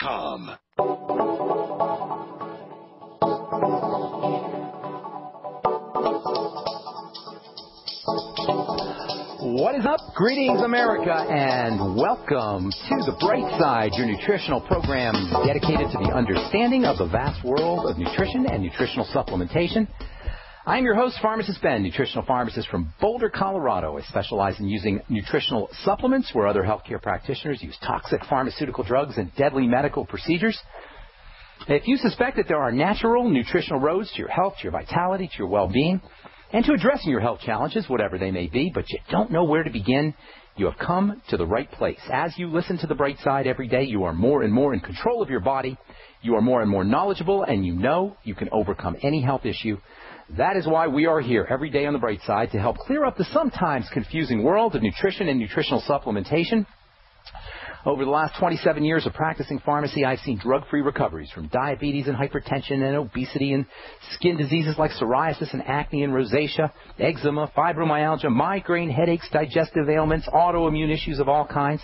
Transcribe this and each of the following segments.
Pharmacist.com. What is up? Greetings, America, and welcome to The Bright Side, your nutritional program dedicated to the understanding of the vast world of nutrition and nutritional supplementation. I'm your host, Pharmacist Ben, nutritional pharmacist from Boulder, Colorado. I specialize in using nutritional supplements where other healthcare practitioners use toxic pharmaceutical drugs and deadly medical procedures. If you suspect that there are natural nutritional roads to your health, to your vitality, to your well-being, and to addressing your health challenges, whatever they may be, but you don't know where to begin, you have come to the right place. As you listen to The Bright Side every day, you are more and more in control of your body. You are more and more knowledgeable, and you know you can overcome any health issue. That is why we are here every day on The Bright Side to help clear up the sometimes confusing world of nutrition and nutritional supplementation. Over the last 27 years of practicing pharmacy, I've seen drug-free recoveries from diabetes and hypertension and obesity and skin diseases like psoriasis and acne and rosacea, eczema, fibromyalgia, migraine, headaches, digestive ailments, autoimmune issues of all kinds.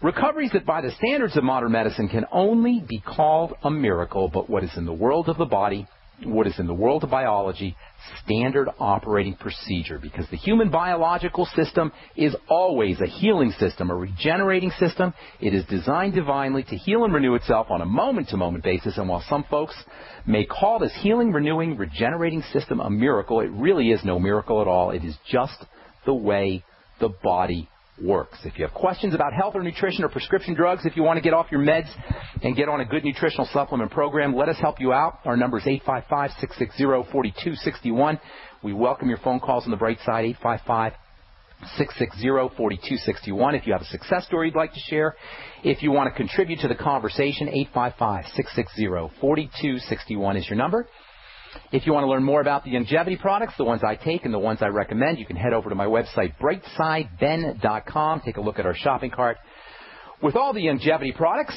Recoveries that by the standards of modern medicine can only be called a miracle, but what is in the world of the body, what is in the world of biology, standard operating procedure, because the human biological system is always a healing system, a regenerating system. It is designed divinely to heal and renew itself on a moment-to-moment basis, and while some folks may call this healing, renewing, regenerating system a miracle, it really is no miracle at all. It is just the way the body works. If you have questions about health or nutrition or prescription drugs, if you want to get off your meds and get on a good nutritional supplement program, let us help you out. Our number is 855-660-4261. We welcome your phone calls on the Bright Side, 855-660-4261. If you have a success story you'd like to share, if you want to contribute to the conversation, 855-660-4261 is your number. If you want to learn more about the longevity products, the ones I take and the ones I recommend, you can head over to my website, brightsideben.com. Take a look at our shopping cart with all the longevity products,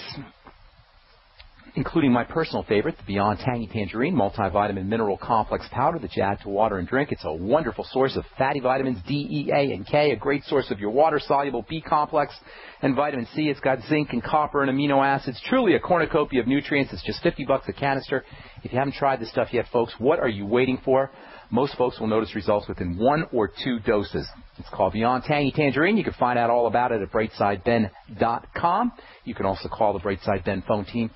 including my personal favorite, the Beyond Tangy Tangerine Multivitamin Mineral Complex Powder that you add to water and drink. It's a wonderful source of fatty vitamins D, E, A, and K, a great source of your water-soluble B complex and vitamin C. It's got zinc and copper and amino acids. Truly a cornucopia of nutrients. It's just $50 a canister. If you haven't tried this stuff yet, folks, what are you waiting for? Most folks will notice results within 1 or 2 doses. It's called Beyond Tangy Tangerine. You can find out all about it at brightsideben.com. You can also call the Brightside Ben phone team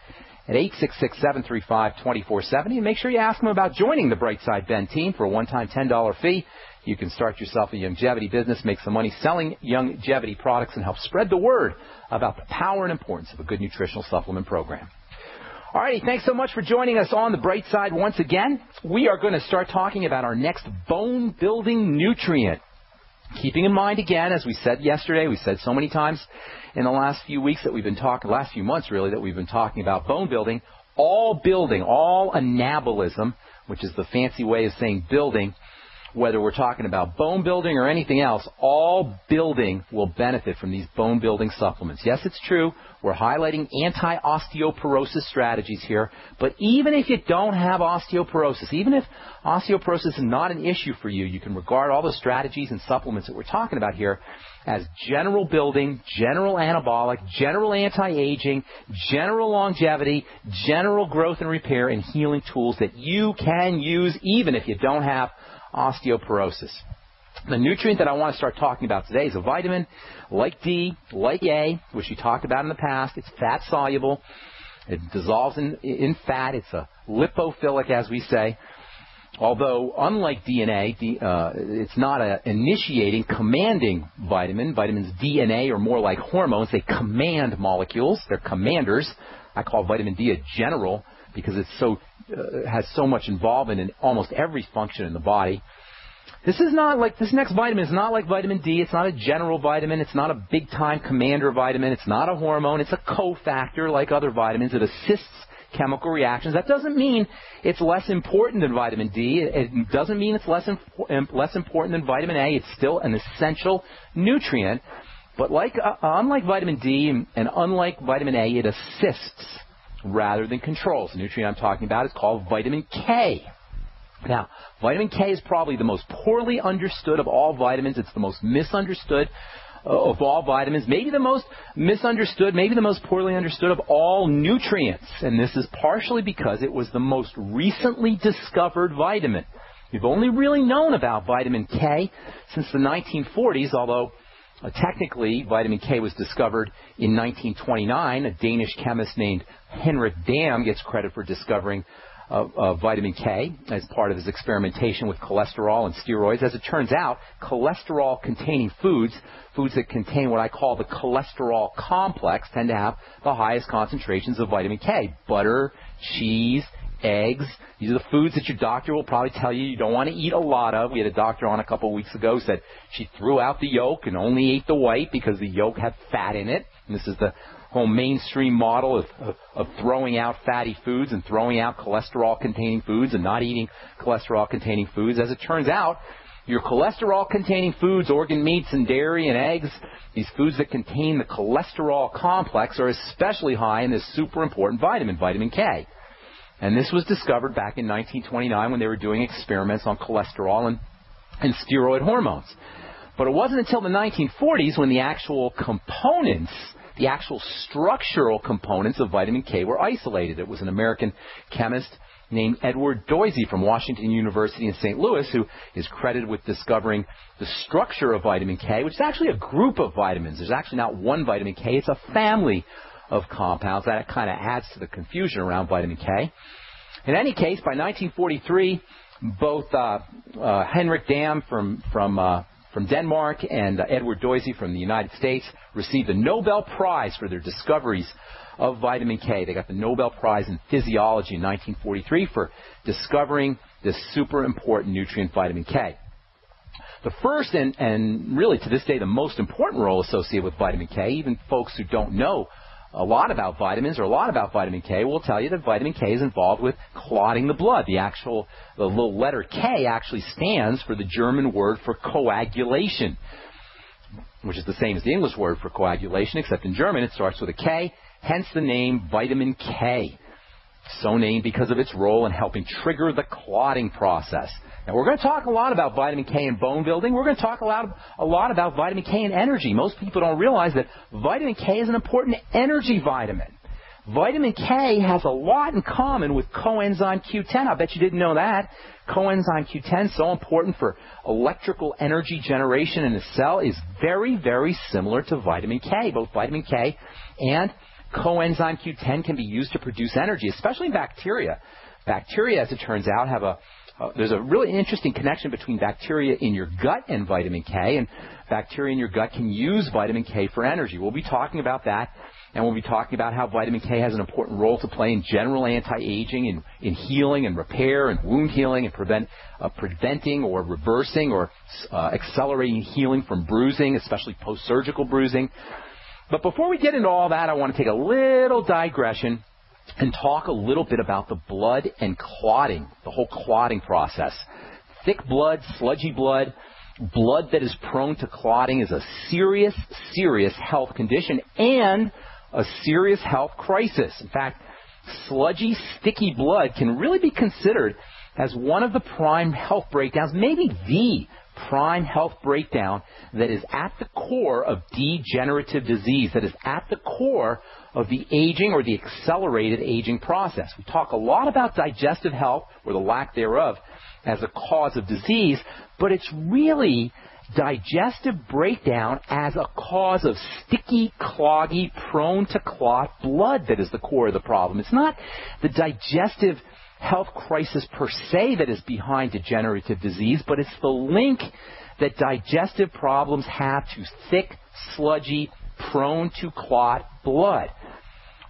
at 866-735-2470. And make sure you ask them about joining the Brightside Ben team for a one-time $10 fee. You can start yourself a longevity business, make some money selling longevity products, and help spread the word about the power and importance of a good nutritional supplement program. All righty, thanks so much for joining us on the Bright Side once again. We are going to start talking about our next bone-building nutrient. Keeping in mind, again, as we said yesterday, we said so many times in the last few weeks that we've been talking, last few months really, that we've been talking about bone building, all anabolism, which is the fancy way of saying building, whether we're talking about bone building or anything else, all building will benefit from these bone building supplements. Yes, it's true. We're highlighting anti-osteoporosis strategies here. But even if you don't have osteoporosis, even if osteoporosis is not an issue for you, you can regard all the strategies and supplements that we're talking about here as general building, general anabolic, general anti-aging, general longevity, general growth and repair and healing tools that you can use even if you don't have osteoporosis. The nutrient that I want to start talking about today is a vitamin like D, like A, which we talked about in the past. It's fat soluble. It dissolves in fat. It's a lipophilic, as we say. Although, unlike DNA, it's not an initiating, commanding vitamin. Vitamins D and A are more like hormones. They command molecules. They're commanders. I call vitamin D a general because it's has so much involvement in almost every function in the body. This next vitamin is not like vitamin D. It's not a general vitamin. It's not a big-time commander vitamin. It's not a hormone. It's a cofactor like other vitamins. It assists chemical reactions. That doesn't mean it's less important than vitamin D. It doesn't mean it's less important than vitamin A. It's still an essential nutrient. But unlike vitamin D and unlike vitamin A, it assists rather than controls. The nutrient I'm talking about is called vitamin K. Now, vitamin K is probably the most poorly understood of all vitamins. It's the most misunderstood of all vitamins, maybe the most misunderstood, maybe the most poorly understood of all nutrients. And this is partially because it was the most recently discovered vitamin. We've only really known about vitamin K since the 1940s, although technically vitamin K was discovered in 1929. A Danish chemist named Henrik Dam gets credit for discovering vitamin K as part of his experimentation with cholesterol and steroids. As it turns out, cholesterol-containing foods that contain what I call the cholesterol complex, tend to have the highest concentrations of vitamin K. Butter, cheese, eggs. These are the foods that your doctor will probably tell you don't want to eat a lot of. We had a doctor on a couple of weeks ago who said she threw out the yolk and only ate the white because the yolk had fat in it. And this is the whole mainstream model of throwing out fatty foods and throwing out cholesterol-containing foods and not eating cholesterol-containing foods. As it turns out, your cholesterol-containing foods, organ meats and dairy and eggs, these foods that contain the cholesterol complex are especially high in this super important vitamin, vitamin K. And this was discovered back in 1929 when they were doing experiments on cholesterol and steroid hormones. But it wasn't until the 1940s when the actual components, the actual structural components of vitamin K were isolated. It was an American chemist named Edward Doisy from Washington University in St. Louis who is credited with discovering the structure of vitamin K, which is actually a group of vitamins. There's actually not one vitamin K. It's a family of compounds. That kind of adds to the confusion around vitamin K. In any case, by 1943, both Henrik Dam from Denmark and Edward Doisy from the United States received the Nobel Prize for their discoveries of vitamin K. They got the Nobel Prize in Physiology in 1943 for discovering this super important nutrient, vitamin K. The first and really to this day the most important role associated with vitamin K, even folks who don't know a lot about vitamins or a lot about vitamin K will tell you that vitamin K is involved with clotting the blood. The little letter K actually stands for the German word for coagulation, which is the same as the English word for coagulation, except in German it starts with a K, hence the name vitamin K. So named because of its role in helping trigger the clotting process. Now, we're going to talk a lot about vitamin K and bone building. We're going to talk a lot about vitamin K and energy. Most people don't realize that vitamin K is an important energy vitamin. Vitamin K has a lot in common with coenzyme Q10. I bet you didn't know that. Coenzyme Q10, so important for electrical energy generation in a cell, is very, very similar to vitamin K. Both vitamin K and coenzyme Q10 can be used to produce energy, especially in bacteria. Bacteria, as it turns out, there's a really interesting connection between bacteria in your gut and vitamin K, and bacteria in your gut can use vitamin K for energy. We'll be talking about that, and we'll be talking about how vitamin K has an important role to play in general anti-aging, in healing and repair and wound healing and preventing or reversing or accelerating healing from bruising, especially post-surgical bruising. But before we get into all that, I want to take a little digression and talk a little bit about the blood and clotting, the whole clotting process. Thick blood, sludgy blood, blood that is prone to clotting is a serious, serious health condition and a serious health crisis. In fact, sludgy, sticky blood can really be considered as one of the prime health breakdowns, maybe the prime health breakdown that is at the core of degenerative disease, that is at the core of the aging or the accelerated aging process. We talk a lot about digestive health, or the lack thereof, as a cause of disease, but it's really digestive breakdown as a cause of sticky, cloggy, prone to clot blood that is the core of the problem. It's not the digestive health crisis per se that is behind degenerative disease, but it's the link that digestive problems have to thick, sludgy, prone to clot blood.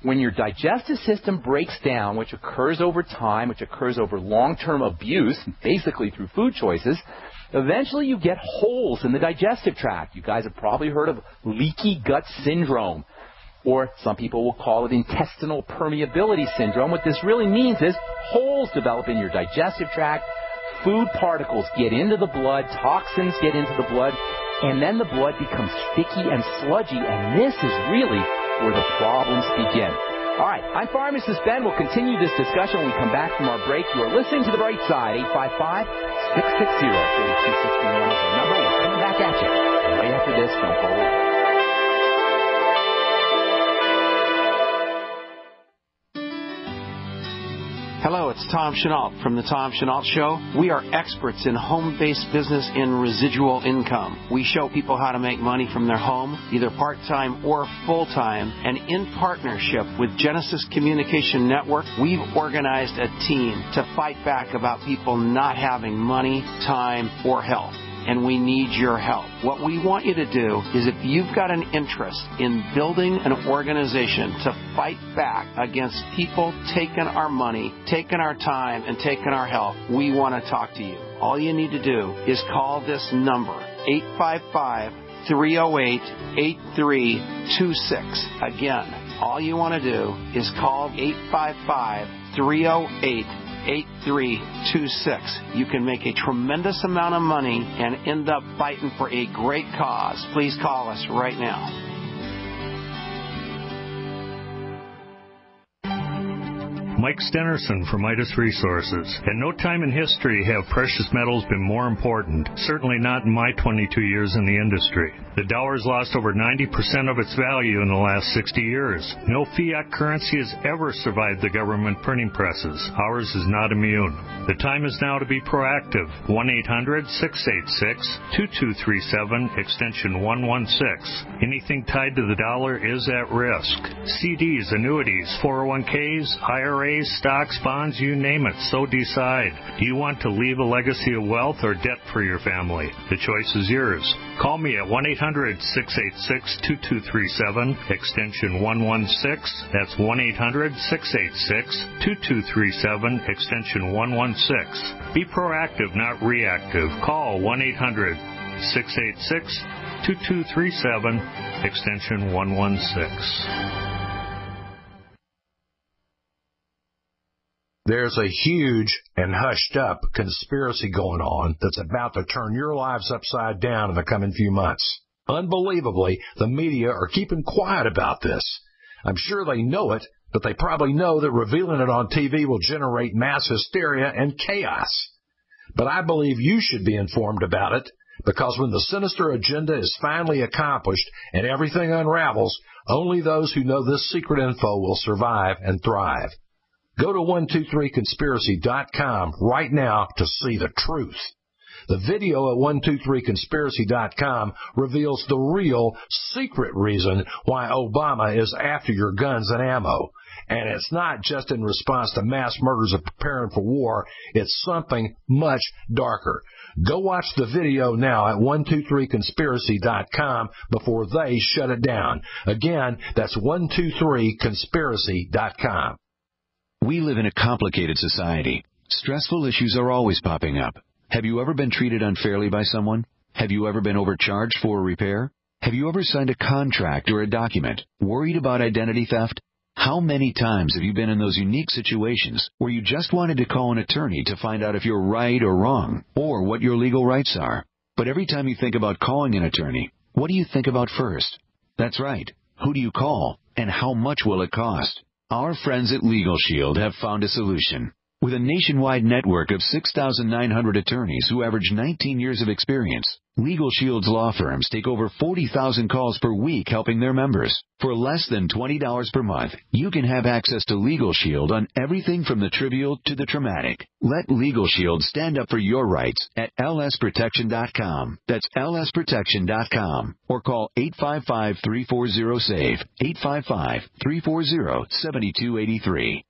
When your digestive system breaks down, which occurs over time, which occurs over long-term abuse, basically through food choices, eventually you get holes in the digestive tract. You guys have probably heard of leaky gut syndrome, or some people will call it intestinal permeability syndrome. What this really means is holes develop in your digestive tract, food particles get into the blood, toxins get into the blood, and then the blood becomes sticky and sludgy, and this is really where the problems begin. All right, I'm Pharmacist Ben. We'll continue this discussion when we come back from our break. You are listening to The Bright Side. 855-660-4261 is our number. We're coming back at you. Right after this, don't go away. Hello, it's Tom Chenault from The Tom Chenault Show. We are experts in home-based business and residual income. We show people how to make money from their home, either part-time or full-time. And in partnership with Genesis Communication Network, we've organized a team to fight back about people not having money, time, or health. And we need your help. What we want you to do is if you've got an interest in building an organization to fight back against people taking our money, taking our time, and taking our health, we want to talk to you. All you need to do is call this number, 855-308-8326. Again, all you want to do is call 855-308-8326. You can make a tremendous amount of money and end up fighting for a great cause. Please call us right now. Mike Stenerson from Midas Resources. At no time in history have precious metals been more important, certainly not in my 22 years in the industry. The dollar has lost over 90% of its value in the last 60 years. No fiat currency has ever survived the government printing presses. Ours is not immune. The time is now to be proactive. 1-800-686-2237, extension 116. Anything tied to the dollar is at risk. CDs, annuities, 401ks, IRAs, stocks, bonds, you name it, so decide. Do you want to leave a legacy of wealth or debt for your family? The choice is yours. Call me at 1-800-686-2237, extension 116. That's 1-800-686-2237, extension 116. Be proactive, not reactive. Call 1-800-686-2237, extension 116. There's a huge and hushed-up conspiracy going on that's about to turn your lives upside down in the coming few months. Unbelievably, the media are keeping quiet about this. I'm sure they know it, but they probably know that revealing it on TV will generate mass hysteria and chaos. But I believe you should be informed about it, because when the sinister agenda is finally accomplished and everything unravels, only those who know this secret info will survive and thrive. Go to 123conspiracy.com right now to see the truth. The video at 123conspiracy.com reveals the real secret reason why Obama is after your guns and ammo. And it's not just in response to mass murders of preparing for war. It's something much darker. Go watch the video now at 123conspiracy.com before they shut it down. Again, that's 123conspiracy.com. We live in a complicated society. Stressful issues are always popping up. Have you ever been treated unfairly by someone? Have you ever been overcharged for a repair? Have you ever signed a contract or a document? Worried about identity theft? How many times have you been in those unique situations where you just wanted to call an attorney to find out if you're right or wrong, or what your legal rights are? But every time you think about calling an attorney, what do you think about first? That's right. Who do you call, and how much will it cost? Our friends at Legal Shield have found a solution. With a nationwide network of 6,900 attorneys who average 19 years of experience, Legal Shield's law firms take over 40,000 calls per week helping their members. For less than $20 per month, you can have access to Legal Shield on everything from the trivial to the traumatic. Let Legal Shield stand up for your rights at lsprotection.com. That's lsprotection.com. Or call 855-340-SAVE, 855-340-7283.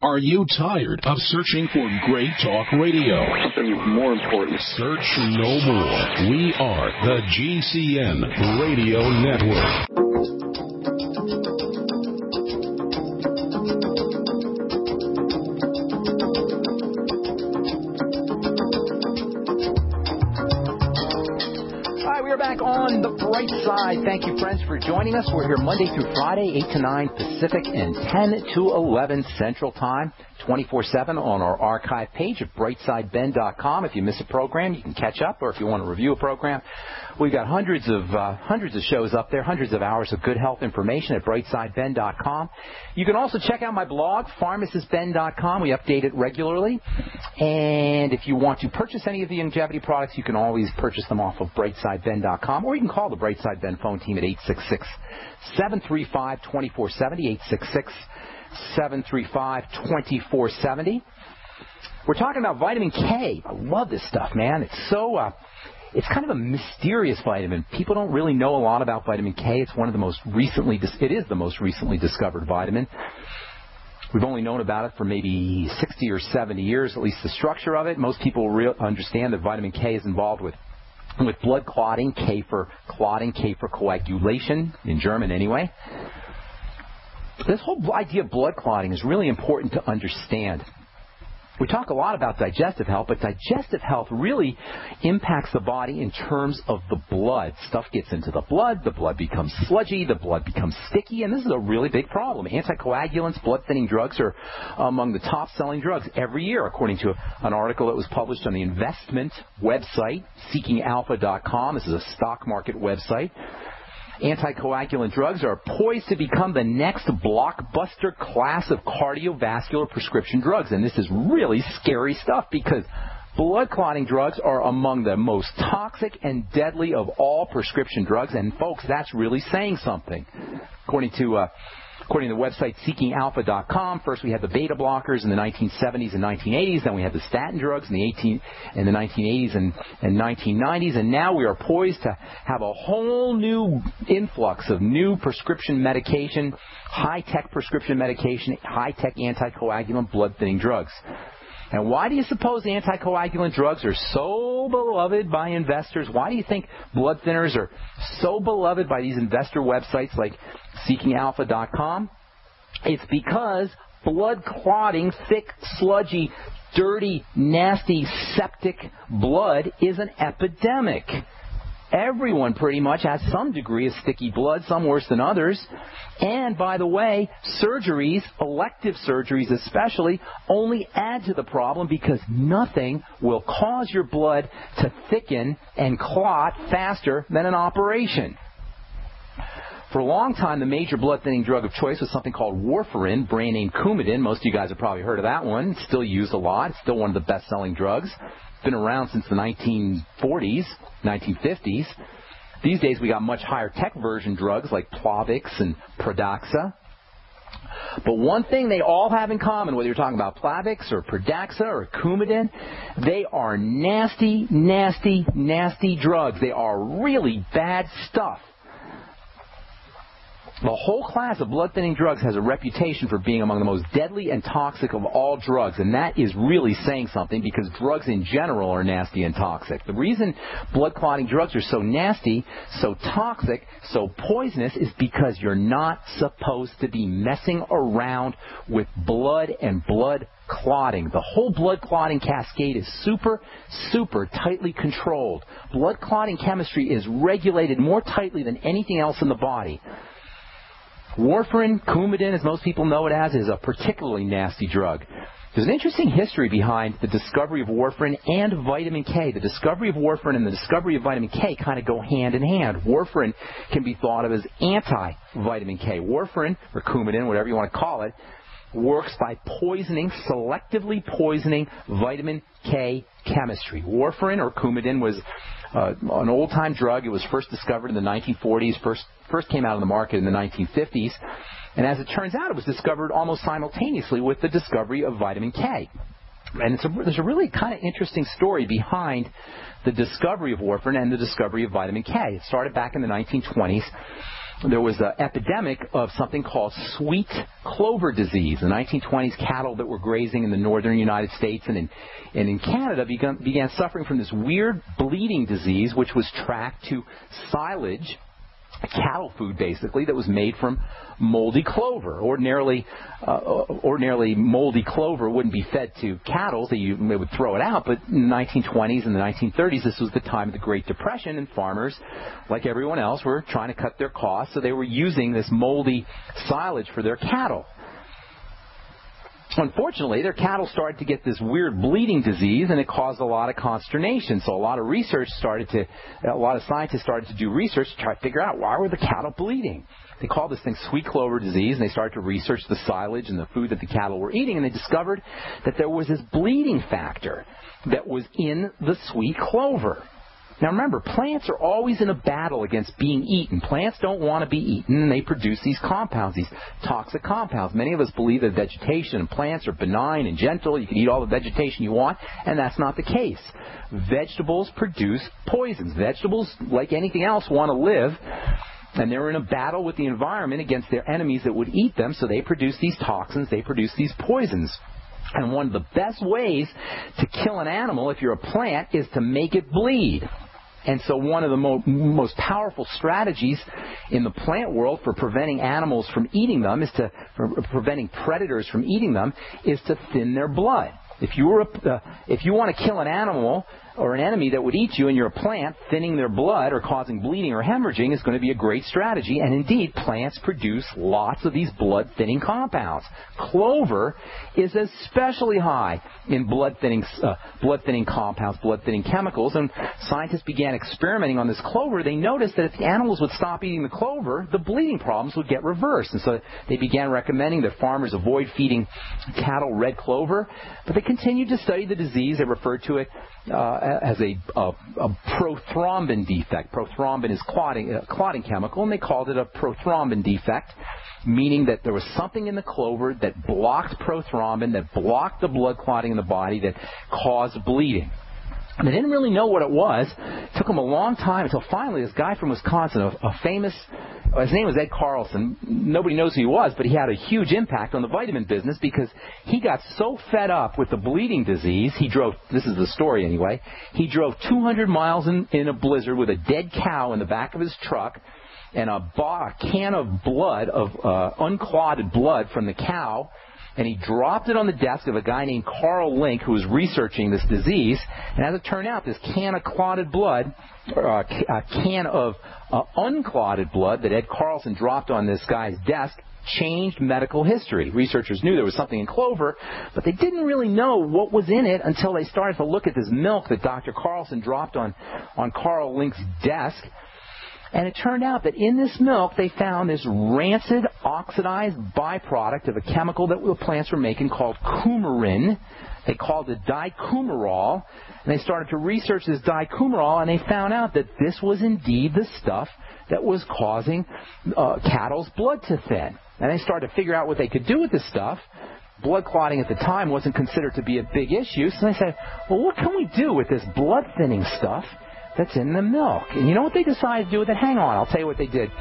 Are you tired of searching for great talk radio? Something more important. Search no more. We are the GCN Radio Network. All right, we are back on the bright side. Thank you, friends, for joining us. We're here Monday through Friday, 8 to 9 Pacific. Pacific and 10 to 11 Central Time, 24/7 on our archive page at brightsideben.com. If you miss a program, you can catch up, or if you want to review a program, we've got hundreds of shows up there, hundreds of hours of good health information at brightsideben.com. You can also check out my blog, pharmacistben.com. We update it regularly. And if you want to purchase any of the longevity products, you can always purchase them off of brightsideben.com, or you can call the Brightside Ben phone team at 866-735-2470, 866-735-2470. We're talking about vitamin K. I love this stuff, man. It's so... It's kind of a mysterious vitamin. People don't really know a lot about vitamin K. It's one of the most recently... It is the most recently discovered vitamin. We've only known about it for maybe 60 or 70 years, at least the structure of it. Most people understand that vitamin K is involved with blood clotting, K for clotting, K for coagulation, in German anyway. This whole idea of blood clotting is really important to understand. We talk a lot about digestive health, but digestive health really impacts the body in terms of the blood. Stuff gets into the blood becomes sludgy, the blood becomes sticky, and this is a really big problem. Anticoagulants, blood-thinning drugs are among the top-selling drugs every year, according to an article that was published on the investment website, seekingalpha.com. This is a stock market website. Anticoagulant drugs are poised to become the next blockbuster class of cardiovascular prescription drugs. And this is really scary stuff because blood clotting drugs are among the most toxic and deadly of all prescription drugs. And, folks, that's really saying something. According to the website seekingalpha.com, first we had the beta blockers in the 1970s and 1980s, then we had the statin drugs in the 1980s and 1990s, and now we are poised to have a whole new influx of new prescription medication, high-tech prescription medication, high-tech anticoagulant blood-thinning drugs. And why do you suppose anticoagulant drugs are so beloved by investors? Why do you think blood thinners are so beloved by these investor websites like seekingalpha.com? It's because blood clotting, thick, sludgy, dirty, nasty, septic blood is an epidemic. Everyone pretty much has some degree of sticky blood, some worse than others. And, by the way, surgeries, elective surgeries especially, only add to the problem because nothing will cause your blood to thicken and clot faster than an operation. For a long time, the major blood-thinning drug of choice was something called warfarin, brand name Coumadin. Most of you guys have probably heard of that one. It's still used a lot. It's still one of the best-selling drugs. It's been around since the 1940s, 1950s. These days, we got much higher-tech version drugs like Plavix and Pradaxa. But one thing they all have in common, whether you're talking about Plavix or Pradaxa or Coumadin, they are nasty, nasty, nasty drugs. They are really bad stuff. The whole class of blood-thinning drugs has a reputation for being among the most deadly and toxic of all drugs, and that is really saying something because drugs in general are nasty and toxic. The reason blood-clotting drugs are so nasty, so toxic, so poisonous is because you're not supposed to be messing around with blood and blood clotting. The whole blood clotting cascade is super, super tightly controlled. Blood clotting chemistry is regulated more tightly than anything else in the body. Warfarin, Coumadin, as most people know it as, is a particularly nasty drug. There's an interesting history behind the discovery of warfarin and vitamin K. The discovery of warfarin and the discovery of vitamin K kind of go hand in hand. Warfarin can be thought of as anti-vitamin K. Warfarin, or Coumadin, whatever you want to call it, works by selectively poisoning vitamin K chemistry. Warfarin, or Coumadin, was an old-time drug. It was first discovered in the 1940s, first came out on the market in the 1950s. And as it turns out, it was discovered almost simultaneously with the discovery of vitamin K. And there's a really kind of interesting story behind the discovery of warfarin and the discovery of vitamin K. It started back in the 1920s. There was an epidemic of something called sweet clover disease. In the 1920s, cattle that were grazing in the northern United States and in Canada began suffering from this weird bleeding disease, which was tracked to silage cattle food, basically, that was made from moldy clover. Ordinarily, moldy clover wouldn't be fed to cattle. They would throw it out. But in the 1920s and the 1930s, this was the time of the Great Depression, and farmers, like everyone else, were trying to cut their costs, so they were using this moldy silage for their cattle. Unfortunately, their cattle started to get this weird bleeding disease, and it caused a lot of consternation. So a lot of scientists started to do research to try to figure out why were the cattle bleeding. They called this thing sweet clover disease, and they started to research the silage and the food that the cattle were eating, and they discovered that there was this bleeding factor that was in the sweet clover. Now remember, plants are always in a battle against being eaten. Plants don't want to be eaten, and they produce these compounds, these toxic compounds. Many of us believe that vegetation and plants are benign and gentle. You can eat all the vegetation you want, and that's not the case. Vegetables produce poisons. Vegetables, like anything else, want to live, and they're in a battle with the environment against their enemies that would eat them, so they produce these toxins, they produce these poisons. And one of the best ways to kill an animal, if you're a plant, is to make it bleed. And so one of the most powerful strategies in the plant world for preventing animals from eating them for preventing predators from eating them is to thin their blood. If you want to kill an animal or an enemy that would eat you and you're a plant, thinning their blood or causing bleeding or hemorrhaging is going to be a great strategy. And indeed, plants produce lots of these blood-thinning compounds. Clover is especially high in blood-thinning compounds, blood-thinning chemicals. And scientists began experimenting on this clover. They noticed that if the animals would stop eating the clover, the bleeding problems would get reversed. And so they began recommending that farmers avoid feeding cattle red clover. But they continued to study the disease. They referred to it as a prothrombin defect. Prothrombin is clotting chemical, and they called it a prothrombin defect, meaning that there was something in the clover that blocked prothrombin, that blocked the blood clotting in the body, that caused bleeding. And they didn't really know what it was. It took them a long time until finally this guy from Wisconsin, a famous, his name was Ed Carlson. Nobody knows who he was, but he had a huge impact on the vitamin business because he got so fed up with the bleeding disease, this is the story anyway, he drove 200 miles in a blizzard with a dead cow in the back of his truck and bought a can of blood, unclotted blood from the cow, and he dropped it on the desk of a guy named Carl Link who was researching this disease. And as it turned out, this can of clotted blood, or a can of unclotted blood that Ed Carlson dropped on this guy's desk, changed medical history. Researchers knew there was something in clover, but they didn't really know what was in it until they started to look at this milk that Dr. Carlson dropped on Carl Link's desk. And it turned out that in this milk, they found this rancid, oxidized byproduct of a chemical that the plants were making called coumarin. They called it dicoumarol. And they started to research this dicoumarol, and they found out that this was indeed the stuff that was causing cattle's blood to thin. And they started to figure out what they could do with this stuff. Blood clotting at the time wasn't considered to be a big issue. So they said, well, what can we do with this blood-thinning stuff that's in the milk? And you know what they decided to do with it? Hang on, I'll tell you what they did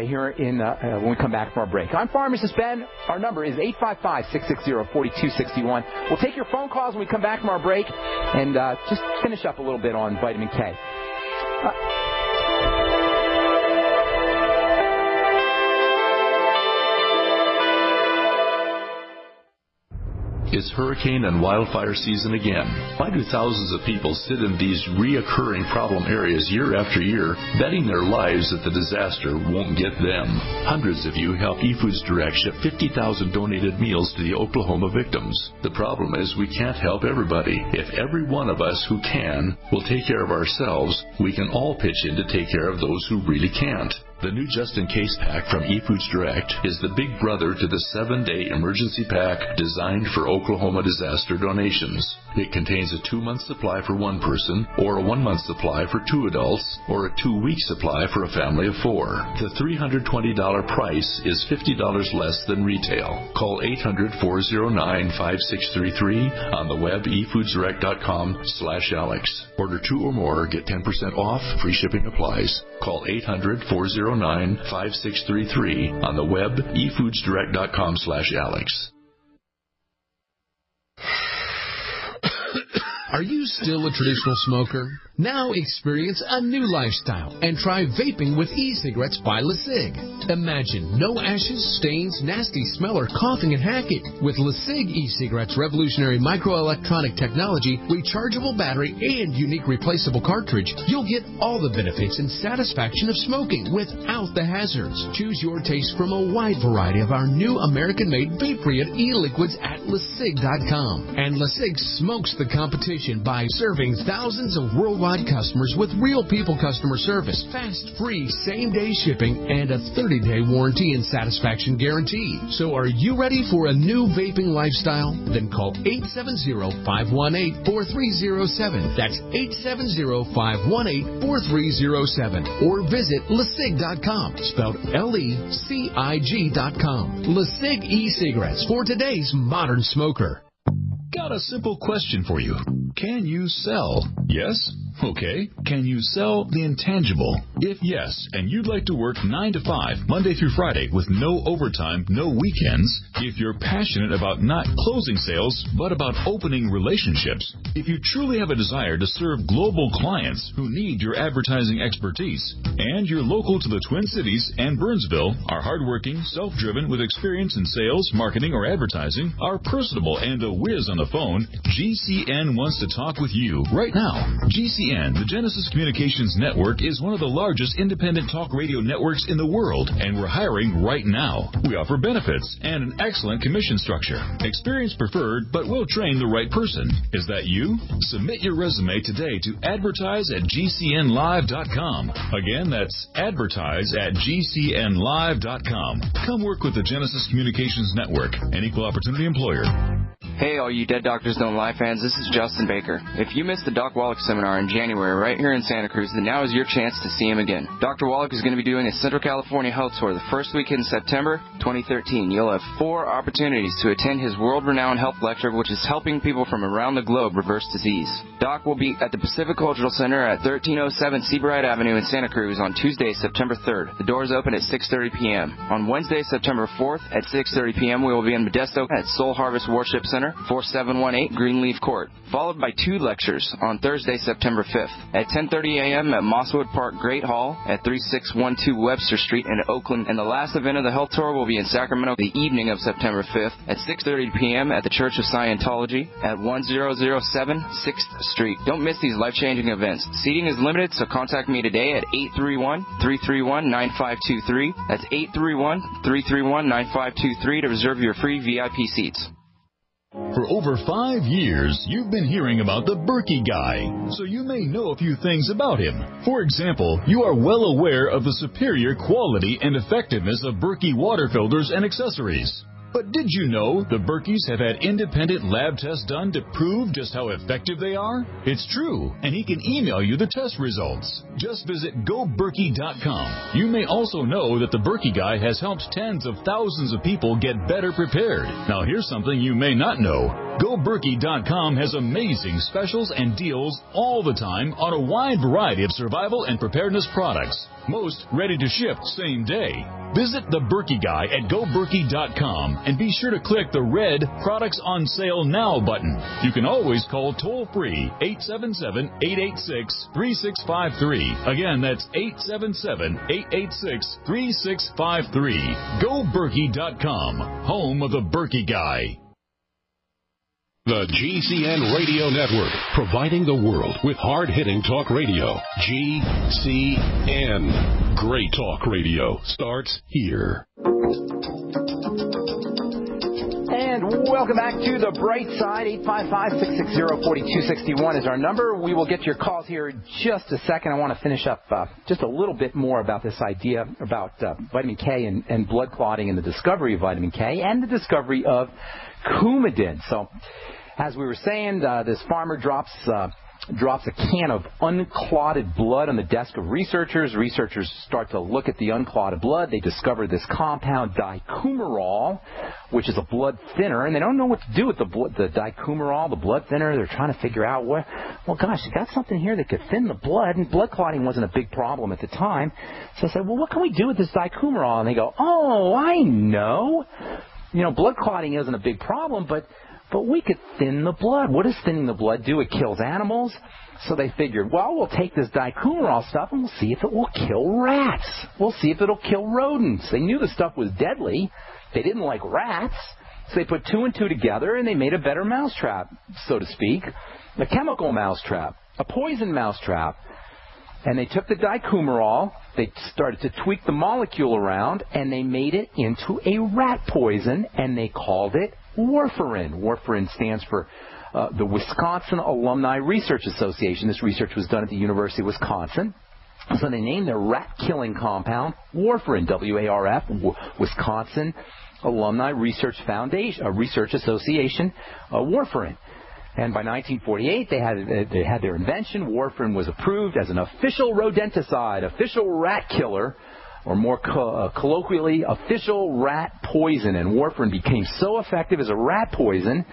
here when we come back from our break. I'm Pharmacist Ben. Our number is 855-660-4261. We'll take your phone calls when we come back from our break and just finish up a little bit on vitamin K. It's hurricane and wildfire season again. Why do thousands of people sit in these reoccurring problem areas year after year, betting their lives that the disaster won't get them? Hundreds of you help eFoods Direct ship 50,000 donated meals to the Oklahoma victims. The problem is we can't help everybody. If every one of us who can will take care of ourselves, we can all pitch in to take care of those who really can't. The new just-in-case pack from eFoods Direct is the big brother to the 7-day emergency pack designed for Oklahoma disaster donations. It contains a 2-month supply for one person, or a 1-month supply for 2 adults, or a 2-week supply for a family of 4. The $320 price is $50 less than retail. Call 800-409-5633 on the web efoodsdirect.com/Alex. Order 2 or more, get 10% off, free shipping applies. Call 800-409-5633 on the web efoodsdirect.com/Alex. Are you still a traditional smoker? Now experience a new lifestyle and try vaping with e-cigarettes by LeSig. Imagine no ashes, stains, nasty smell, or coughing and hacking. With LeSig e-cigarettes' revolutionary microelectronic technology, rechargeable battery, and unique replaceable cartridge, you'll get all the benefits and satisfaction of smoking without the hazards. Choose your taste from a wide variety of our new American-made vape-free e-liquids at LeSig.com. And LeSig smokes the competition by serving thousands of worldwide customers with real people customer service, fast, free, same-day shipping, and a 30-day warranty and satisfaction guarantee. So are you ready for a new vaping lifestyle? Then call 870-518-4307. That's 870-518-4307. Or visit LeSig.com, spelled LECIG.com. LeSig e-cigarettes for today's modern smoker. Got a simple question for you. Can you sell? Yes? Okay. Can you sell the intangible? If yes, and you'd like to work 9 to 5, Monday through Friday, with no overtime, no weekends, if you're passionate about not closing sales, but about opening relationships, if you truly have a desire to serve global clients who need your advertising expertise, and you're local to the Twin Cities and Burnsville, are hardworking, self-driven, with experience in sales, marketing, or advertising, are personable and a whiz on the phone, GCN wants to talk with you right now. GCN, the Genesis Communications Network, is one of the largest independent talk radio networks in the world, and we're hiring right now. We offer benefits and an excellent commission structure. Experience preferred, but we'll train the right person. Is that you? Submit your resume today to advertise@gcnlive.com. Again, that's advertise@gcnlive.com. Come work with the Genesis Communications Network, an equal opportunity employer. Hey, all you Dead Doctors Don't Lie fans, this is Justin Baker. If you missed the Doc Wallach seminar in January right here in Santa Cruz, then now is your chance to see him again. Dr. Wallach is going to be doing a Central California health tour the first week in September 2013. You'll have 4 opportunities to attend his world-renowned health lecture, which is helping people from around the globe reverse disease. Doc will be at the Pacific Cultural Center at 1307 Seabright Avenue in Santa Cruz on Tuesday, September 3rd. The doors open at 6:30 p.m. On Wednesday, September 4th at 6:30 p.m., we will be in Modesto at Soul Harvest Worship Center, 4718 Greenleaf Court, followed by 2 lectures on Thursday, September 5th at 10:30 a.m. at Mosswood Park Great Hall at 3612 Webster Street in Oakland. And the last event of the health tour will be in Sacramento the evening of September 5th at 6:30 p.m. at the Church of Scientology at 1007 6th Street. Don't miss these life-changing events. Seating is limited, so contact me today at 831-331-9523. That's 831-331-9523 to reserve your free VIP seats. For over 5 years, you've been hearing about the Berkey Guy, so you may know a few things about him. For example, you are well aware of the superior quality and effectiveness of Berkey water filters and accessories. But did you know the Berkeys have had independent lab tests done to prove just how effective they are? It's true, and he can email you the test results. Just visit GoBerkey.com. You may also know that the Berkey Guy has helped tens of thousands of people get better prepared. Now here's something you may not know. GoBerkey.com has amazing specials and deals all the time on a wide variety of survival and preparedness products. Most ready to ship same day. Visit the Berkey Guy at GoBerkey.com and be sure to click the red Products on Sale Now button. You can always call toll-free 877-886-3653. Again, that's 877-886-3653. GoBerkey.com, home of the Berkey Guy. The GCN Radio Network, providing the world with hard-hitting talk radio. GCN. Great talk radio starts here. And welcome back to the Bright Side. 855-660-4261 is our number. We will get to your calls here in just a second. I want to finish up just a little bit more about this idea about vitamin K and blood clotting and the discovery of vitamin K and the discovery of Coumadin. So, as we were saying, this farmer drops a can of unclotted blood on the desk of researchers. Researchers start to look at the unclotted blood. They discover this compound dicumarol, which is a blood thinner, and they don't know what to do with the dicumarol, the blood thinner. They're trying to figure out, well, gosh, you got something here that could thin the blood, and blood clotting wasn't a big problem at the time. So I said, well, what can we do with this dicumarol? And they go, oh, I know. You know, blood clotting isn't a big problem, but but we could thin the blood. What does thinning the blood do? It kills animals. So they figured, well, we'll take this dicoumarol stuff and we'll see if it will kill rats. We'll see if it'll kill rodents. They knew the stuff was deadly. They didn't like rats. So they put 2 and 2 together and they made a better mousetrap, so to speak, a chemical mousetrap, a poison mousetrap. And they took the dicoumarol, they started to tweak the molecule around, and they made it into a rat poison, and they called it warfarin. Warfarin stands for the Wisconsin Alumni Research Association. This research was done at the University of Wisconsin. So they named their rat-killing compound warfarin, W-A-R-F, Wisconsin Alumni Research Foundation, Research Association, warfarin. And by 1948, they had their invention. Warfarin was approved as an official rodenticide, official rat killer, or more colloquially, official rat poison. And warfarin became so effective as a rat poison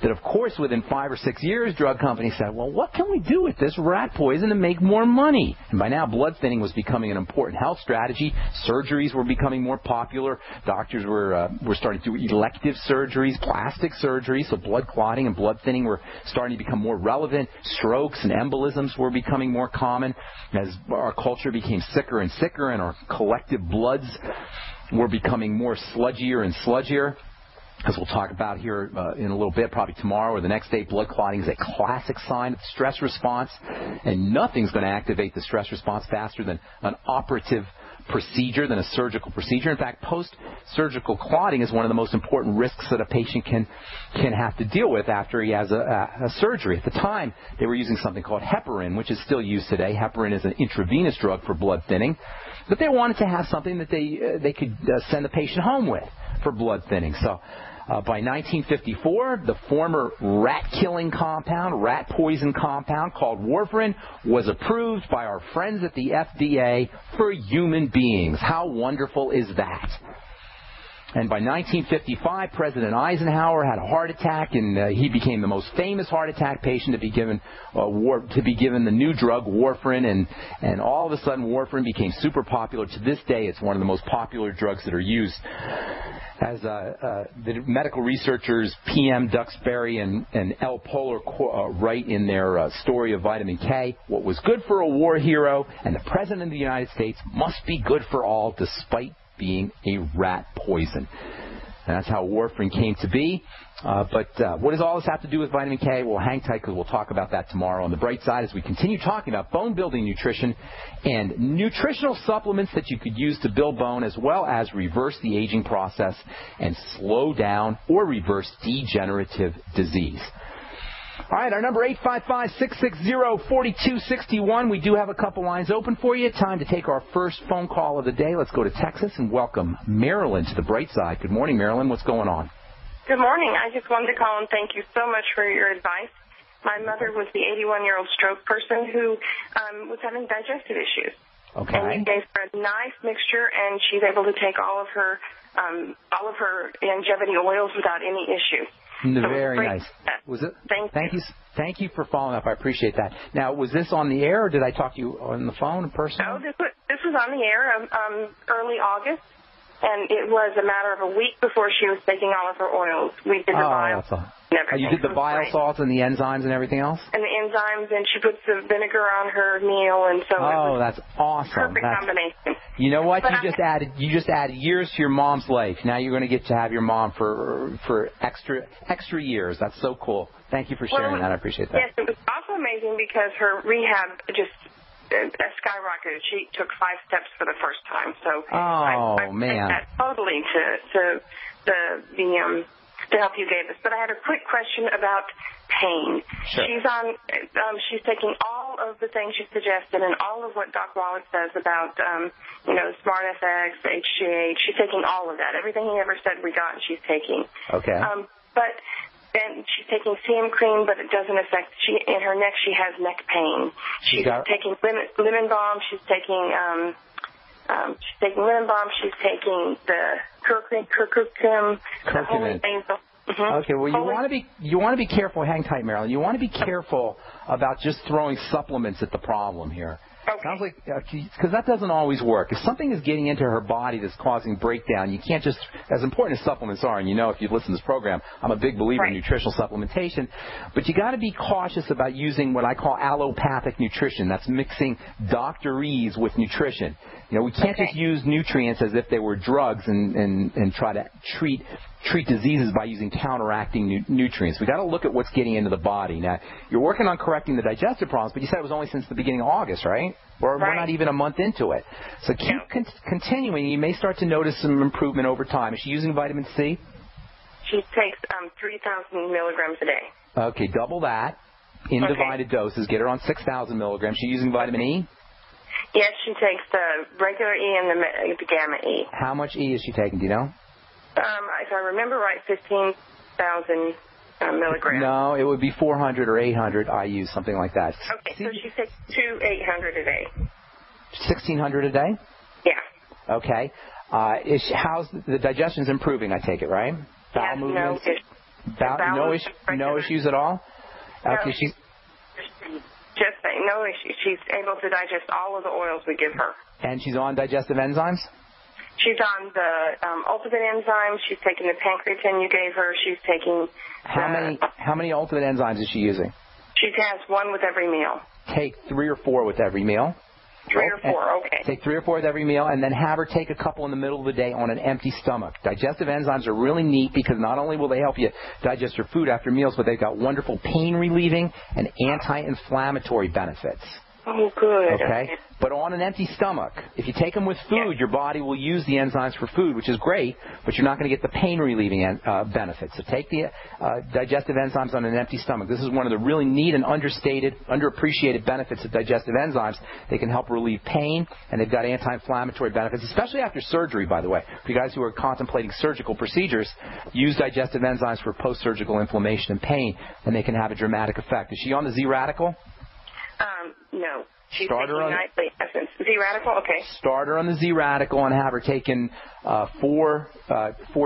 that, of course, within 5 or 6 years, drug companies said, well, what can we do with this rat poison to make more money? And by now, blood thinning was becoming an important health strategy. Surgeries were becoming more popular. Doctors were starting to do elective surgeries, plastic surgery, so blood clotting and blood thinning were starting to become more relevant. Strokes and embolisms were becoming more common as our culture became sicker and sicker and our collective bloods were becoming more sludgier and sludgier. As we'll talk about here in a little bit, probably tomorrow or the next day, blood clotting is a classic sign of the stress response, and nothing's going to activate the stress response faster than an operative procedure, than a surgical procedure. In fact, post-surgical clotting is one of the most important risks that a patient can have to deal with after he has a surgery. At the time, they were using something called heparin, which is still used today. Heparin is an intravenous drug for blood thinning, but they wanted to have something that they could send the patient home with for blood thinning. So by 1954, the former rat-killing compound, rat poison compound called warfarin was approved by our friends at the FDA for human beings. How wonderful is that? And by 1955, President Eisenhower had a heart attack, and he became the most famous heart attack patient to be given the new drug warfarin, and all of a sudden warfarin became super popular. To this day, it's one of the most popular drugs that are used. As the medical researchers P.M. Duxbury and L. Polar write in their story of vitamin K, what was good for a war hero and the President of the United States must be good for all, despite being a rat poison. And that's how warfarin came to be. But what does all this have to do with vitamin K? Well, hang tight because we'll talk about that tomorrow. On the bright side, as we continue talking about bone-building nutrition and nutritional supplements that you could use to build bone, as well as reverse the aging process and slow down or reverse degenerative disease. All right, our number 855-660-4261. We do have a couple lines open for you. Time to take our first phone call of the day. Let's go to Texas and welcome Marilyn to the bright side. Good morning, Marilyn. What's going on? Good morning. I just wanted to call and thank you so much for your advice. My mother was the 81-year-old stroke person who was having digestive issues. Okay. And you gave her a nice mixture, and she's able to take all of her longevity oils without any issue. Very nice. Was it? Thank you for following up. I appreciate that. Now, was this on the air, or did I talk to you on the phone in person? No, this was on the air early August, and it was a matter of a week before she was taking all of her oils. We did the bile. You did the bile salts and the enzymes and everything else? And the enzymes, and she puts the vinegar on her meal, and so it was that's awesome. Perfect combination. You know what? You just added years to your mom's life. Now you're going to get to have your mom for extra years. That's so cool. Thank you for sharing that. I appreciate that. Yes, it was also amazing because her rehab just skyrocketed. She took 5 steps for the first time. So I man, that totally to the help you gave us. But I had a quick question about pain. Sure. She's taking all of the things you suggested and all of what Doc Wallach says about Smart FX, HGH. She's taking all of that. Everything he ever said we got, and she's taking. Okay. And she's taking CM cream, but it doesn't affect. In her neck, she has neck pain. She's taking lemon balm. She's taking lemon balm. She's taking the curcumin. Okay, well, you want to be careful. Hang tight, Marilyn. You want to be careful about just throwing supplements at the problem here. Okay. Sounds like, because that doesn't always work. If something is getting into her body that's causing breakdown, you can't just, as important as supplements are, and you know if you've listened to this program, I'm a big believer in nutritional supplementation, but you got to be cautious about using what I call allopathic nutrition. That's mixing doctorese with nutrition. You know, we can't just use nutrients as if they were drugs and try to treat diseases by using counteracting nutrients. We've got to look at what's getting into the body. Now, you're working on correcting the digestive problems, but you said it was only since the beginning of August, right? We're not even a month into it. So keep continuing. You may start to notice some improvement over time. Is she using vitamin C? She takes 3,000 milligrams a day. Okay, double that in divided doses. Get her on 6,000 milligrams. She using vitamin E? Yes, she takes the regular E and the gamma E. How much E is she taking, do you know? If I remember right, 15,000 milligrams. No, it would be 400 or 800 IU, something like that. Okay, so she takes 800 a day. 1,600 a day? Yeah. Okay. How's the digestion's improving, I take it, right? Bowel movements? No issues at all? Okay, she's... Just no issues. She's able to digest all of the oils we give her. And she's on digestive enzymes? She's on the ultimate enzymes. She's taking the pancreatin you gave her. She's taking... How many ultimate enzymes is she using? She has one with every meal. Take 3 or 4 with every meal. 3 or 4, okay. Take 3 or 4 with every meal, and then have her take a couple in the middle of the day on an empty stomach. Digestive enzymes are really neat because not only will they help you digest your food after meals, but they've got wonderful pain-relieving and anti-inflammatory benefits. Oh, good. Okay? But on an empty stomach, if you take them with food, your body will use the enzymes for food, which is great, but you're not going to get the pain-relieving benefits. So take the digestive enzymes on an empty stomach. This is one of the really neat and underappreciated benefits of digestive enzymes. They can help relieve pain, and they've got anti-inflammatory benefits, especially after surgery, by the way. For you guys who are contemplating surgical procedures, use digestive enzymes for post-surgical inflammation and pain, and they can have a dramatic effect. Is she on the Z-Radical? No. She's taking nightly essence. Z-Radical? Okay. Start her on the Z-Radical and have her taking 4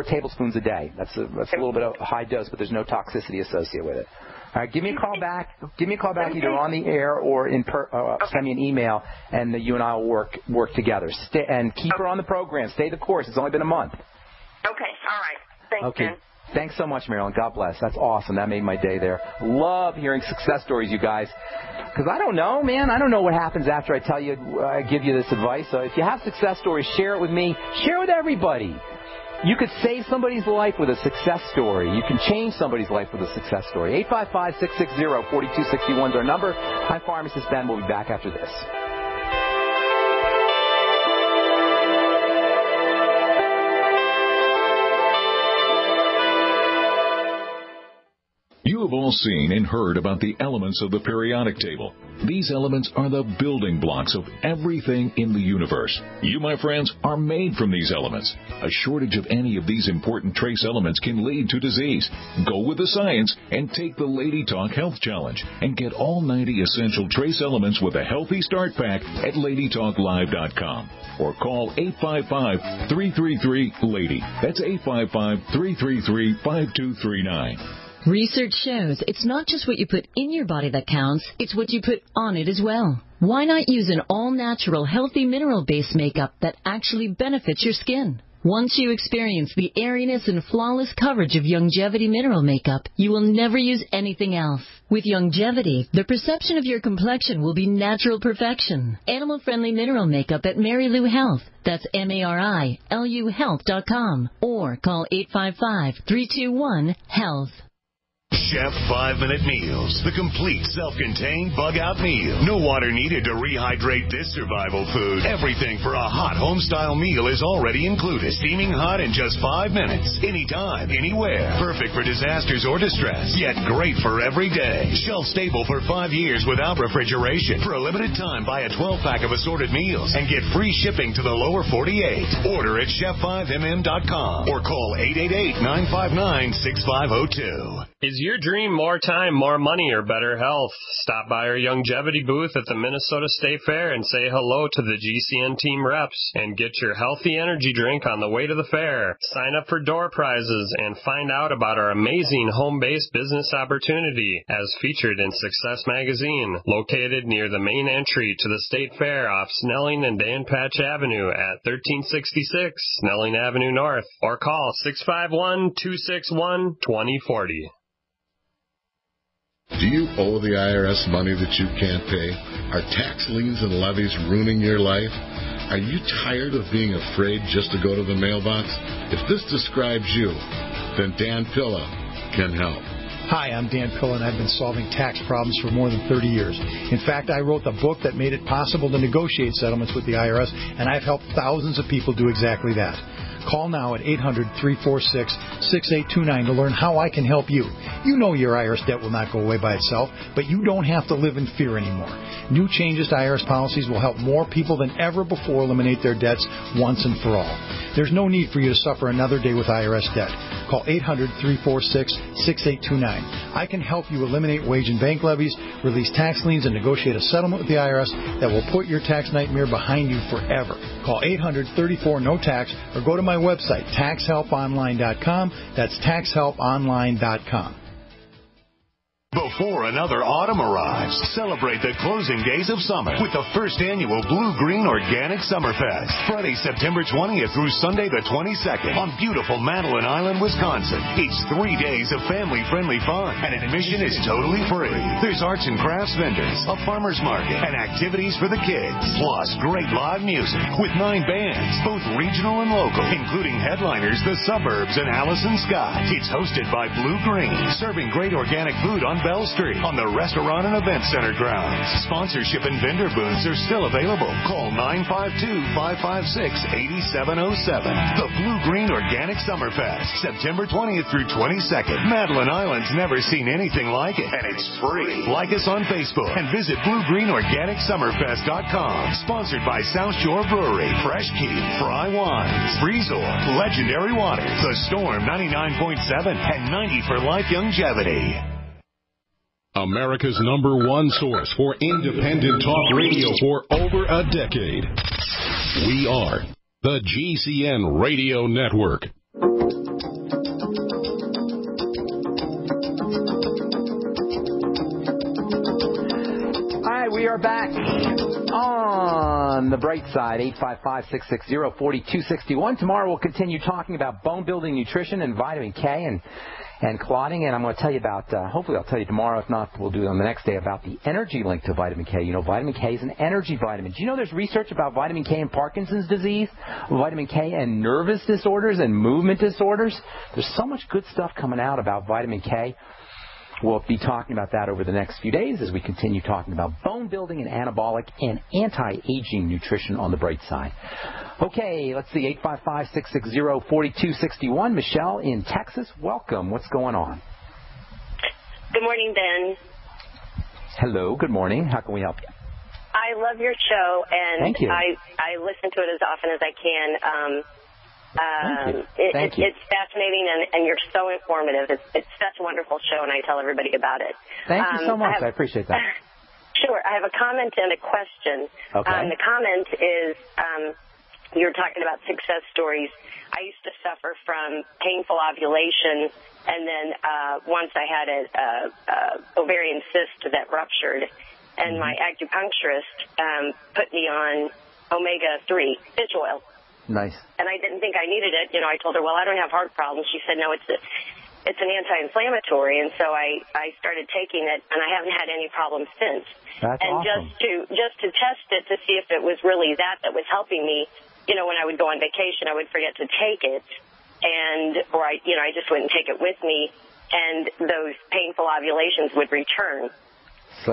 tablespoons a day. That's a little bit of a high dose, but there's no toxicity associated with it. All right, give me a call back. Give me a call back either on the air or send me an email, and you and I will work together. And keep her on the program. Stay the course. It's only been a month. Okay. All right. Thanks, Ben. Thanks so much, Marilyn. God bless. That's awesome. That made my day there. Love hearing success stories, you guys. Because I don't know, man. I don't know what happens after I give you this advice. So if you have success stories, share it with me. Share it with everybody. You could save somebody's life with a success story. You can change somebody's life with a success story. 855-660-4261 is our number. I'm Pharmacist Ben. We'll be back after this. You have all seen and heard about the elements of the periodic table. These elements are the building blocks of everything in the universe. You, my friends, are made from these elements. A shortage of any of these important trace elements can lead to disease. Go with the science and take the Lady Talk Health Challenge and get all 90 essential trace elements with a healthy start pack at LadyTalkLive.com or call 855-333-LADY. That's 855-333-5239. Research shows it's not just what you put in your body that counts, it's what you put on it as well. Why not use an all-natural, healthy mineral-based makeup that actually benefits your skin? Once you experience the airiness and flawless coverage of Youngevity mineral makeup, you will never use anything else. With Youngevity, the perception of your complexion will be natural perfection. Animal-friendly mineral makeup at Mary Lou Health. That's MARILU Health.com. Or call 855-321-HEALTH. Chef 5-Minute Meals, the complete self-contained bug-out meal. No water needed to rehydrate this survival food. Everything for a hot home-style meal is already included. Steaming hot in just 5 minutes. Anytime, anywhere. Perfect for disasters or distress, yet great for every day. Shelf-stable for 5 years without refrigeration. For a limited time, buy a 12-pack of assorted meals and get free shipping to the lower 48. Order at chef5mm.com or call 888-959-6502. Is your dream more time, more money, or better health? Stop by our longevity booth at the Minnesota State Fair and say hello to the GCN team reps and get your healthy energy drink on the way to the fair. Sign up for door prizes and find out about our amazing home-based business opportunity as featured in Success Magazine, located near the main entry to the State Fair off Snelling and Dan Patch Avenue at 1366 Snelling Avenue North, or call 651-261-2040. Do you owe the IRS money that you can't pay? Are tax liens and levies ruining your life? Are you tired of being afraid just to go to the mailbox? If this describes you, then Dan Pilla can help. Hi, I'm Dan Pilla, and I've been solving tax problems for more than 30 years. In fact, I wrote the book that made it possible to negotiate settlements with the IRS, and I've helped thousands of people do exactly that. Call now at 800-346-6829 to learn how I can help you. You know your IRS debt will not go away by itself, but you don't have to live in fear anymore. New changes to IRS policies will help more people than ever before eliminate their debts once and for all. There's no need for you to suffer another day with IRS debt. Call 800-346-6829. I can help you eliminate wage and bank levies, release tax liens, and negotiate a settlement with the IRS that will put your tax nightmare behind you forever. Call 800-34-NO-TAX or go to my website, taxhelponline.com. That's taxhelponline.com. Before another autumn arrives, celebrate the closing days of summer with the first annual Blue Green Organic Summerfest. Friday, September 20th through Sunday the 22nd on beautiful Madeline Island, Wisconsin. It's 3 days of family-friendly fun, and admission is totally free. There's arts and crafts vendors, a farmer's market, and activities for the kids. Plus, great live music with 9 bands, both regional and local, including headliners The Suburbs and Allison Scott. It's hosted by Blue Green, serving great organic food on Bell Street on the Restaurant and Event Center grounds. Sponsorship and vendor booths are still available. Call 952-556-8707. The Blue Green Organic Summerfest, September 20th through 22nd. Madeline Island's never seen anything like it, and it's free. Like us on Facebook and visit BlueGreenOrganicSummerfest.com. Sponsored by South Shore Brewery, Fresh Key, Fry Wines, Breezor, Legendary Water, The Storm 99.7, and 90 for Life Longevity. America's #1 source for independent talk radio for over a decade. We are the GCN Radio Network. All right, we are back on the bright side, 855-660-4261. Tomorrow we'll continue talking about bone-building nutrition and vitamin K and clotting, and I'm going to tell you about, hopefully I'll tell you tomorrow, if not, we'll do it on the next day, about the energy link to vitamin K. You know, vitamin K is an energy vitamin. Do you know there's research about vitamin K and Parkinson's disease, vitamin K and nervous disorders and movement disorders? There's so much good stuff coming out about vitamin K. We'll be talking about that over the next few days as we continue talking about bone building and anabolic and anti-aging nutrition on the bright side. Okay, let's see, 855-660-4261. Michelle in Texas, welcome. What's going on? Good morning, Ben. Hello, good morning. How can we help you? I love your show, and Thank you. I listen to it as often as I can. Thank you. It's fascinating, and you're so informative. It's such a wonderful show, and I tell everybody about it. Thank you so much. I appreciate that. Sure. I have a comment and a question. Okay. The comment is you're talking about success stories. I used to suffer from painful ovulation, and then once I had an ovarian cyst that ruptured, and my acupuncturist put me on omega-3 fish oil. Nice. And I didn't think I needed it. You know, I told her, well, I don't have heart problems. She said, no, it's an anti-inflammatory. And so I started taking it, and I haven't had any problems since. That's and awesome. just to test it to see if it was really that was helping me, you know, when I would go on vacation, I would forget to take it, or I just wouldn't take it with me, and those painful ovulations would return. So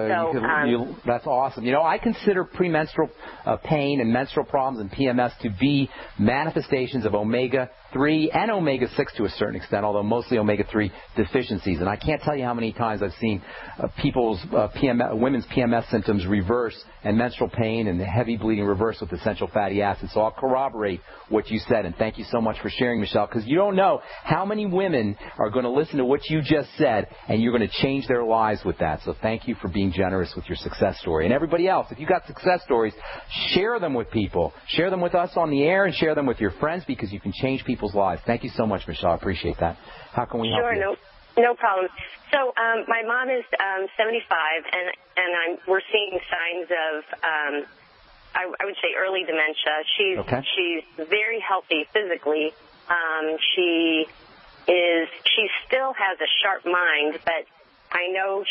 that's awesome. You know, I consider premenstrual pain and menstrual problems and PMS to be manifestations of omega omega-3 and omega-6 to a certain extent, although mostly omega-3 deficiencies. And I can't tell you how many times I've seen women's PMS symptoms reverse and menstrual pain and heavy bleeding reverse with essential fatty acids. So I'll corroborate what you said, and thank you so much for sharing, Michelle, because you don't know how many women are going to listen to what you just said, and you're going to change their lives with that. So thank you for being generous with your success story. And everybody else, if you've got success stories, share them with people. Share them with us on the air and share them with your friends, because you can change people's lives. Thank you so much, Michelle. I appreciate that. How can we help you? Sure, no problem. So my mom is 75, and we're seeing signs of, I would say, early dementia. She's very healthy physically. She still has a sharp mind, but I know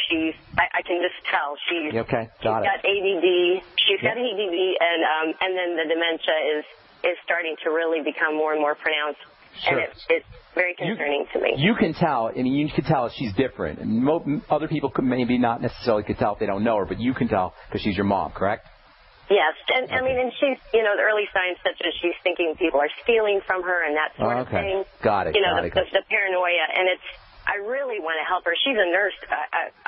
I can just tell she's got ADD. She's got ADD, and then the dementia is starting to really become more and more pronounced. Sure. And it's very concerning to me. You can tell. I mean, you can tell she's different. And other people could maybe not necessarily could tell if they don't know her, but you can tell because she's your mom, correct? Yes, and I mean, and she's, the early signs such as she's thinking people are stealing from her and that sort of thing. Got it. The paranoia, and I really want to help her. She's a nurse,